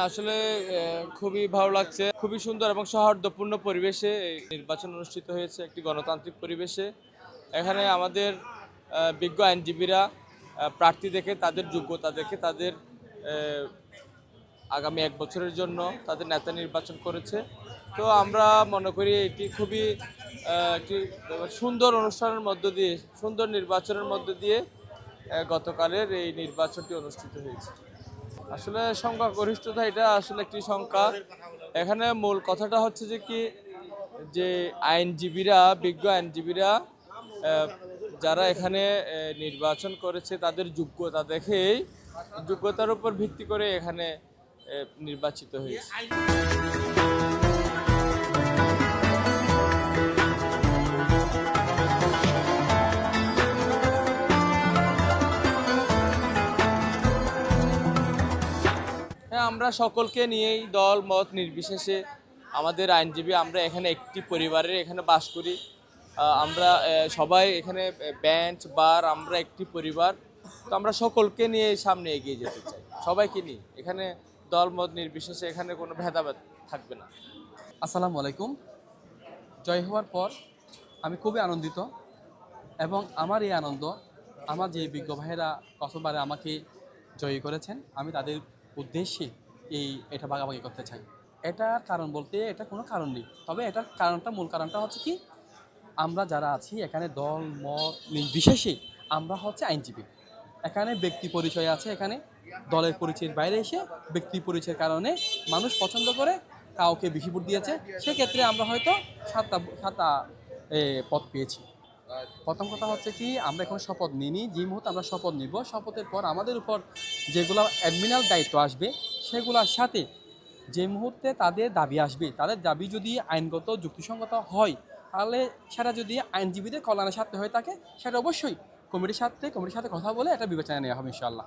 আসলে খুবই ভালো লাগছে। খুবই সুন্দর এবং সৌহার্দ্যপূর্ণ পরিবেশে এই নির্বাচন অনুষ্ঠিত হয়েছে একটি গণতান্ত্রিক পরিবেশে। এখানে আমাদের বিজ্ঞ আইনজীবীরা প্রার্থী দেখে তাদের যোগ্যতা দেখে তাদের আহ, আগামী ১ বছরের জন্য তাদের নেতা নির্বাচন করেছে। তো আমরা মনে করি এটি খুবই একটি সুন্দর অনুষ্ঠানের মধ্য দিয়ে সুন্দর নির্বাচনের মধ্য দিয়ে গতকালের এই নির্বাচনটি অনুষ্ঠিত হয়েছে। আসলে সংখ্যাগরিষ্ঠতা এটা আসলে একটি সংখ্যা। এখানে মূল কথাটা হচ্ছে যে কি যে আইনজীবীরা বিজ্ঞ আইনজীবীরা আহ, যারা এখানে নির্বাচন করেছে তাদের যোগ্যতা দেখেই যোগ্যতার উপর ভিত্তি করে এখানে নির্বাচিত হয়েছে। হ্যাঁ, আমরা সকলকে নিয়েই দল মত নির্বিশেষে আমাদের আইনজীবী আমরা এখানে একটি পরিবারের এখানে বাস করি। আমরা সবাই এখানে বেঞ্চ বার আমরা একটি পরিবার। তো আমরা সকলকে নিয়ে সামনে এগিয়ে যেতে চাই, সবাইকে নিয়ে। এখানে দল মত নির্বিশেষে এখানে কোনো ভেদাভেদ থাকবে না। আসসালামু আলাইকুম। জয় হওয়ার পর আমি খুবই আনন্দিত এবং আমার এই আনন্দ আমার যে বিজ্ঞ ভাইয়েরা কতবারে আমাকে জয়ী করেছেন আমি তাদের উদ্দেশ্যে এটা ভাগাভাগি করতে চাই। এটার কারণ বলতে এটা কোনো কারণ নেই, তবে এটার মূল কারণটা হচ্ছে কি, আমরা যারা আছি এখানে দল মত নির্বিশেষে আমরা হচ্ছে আইনজীবী। এখানে ব্যক্তি পরিচয় আছে, এখানে দলের পরিচয়ের বাইরে এসে ব্যক্তি পরিচয়ের কারণে মানুষ পছন্দ করে কাউকে বেশি ভোট দিয়েছে। সেক্ষেত্রে আমরা হয়তো সাতটা পদ পেয়েছি। প্রথম কথা হচ্ছে কি, আমরা এখন শপথ নিইনি। যে মুহূর্তে আমরা শপথ নিব, শপথের পর আমাদের উপর যেগুলো অ্যাডমিনাল দায়িত্ব আসবে সেগুলোর সাথে যে মুহূর্তে তাদের দাবি আসবে, তাদের দাবি যদি আইনগত যুক্তিসঙ্গত হয়, তাহলে সেটা যদি আইনজীবীদের কল্যাণের স্বার্থে হয়ে থাকে, সেটা অবশ্যই কমিটির সাথে কথা বলে এটা বিবেচনায় নেওয়া হবে ইনশাআল্লাহ।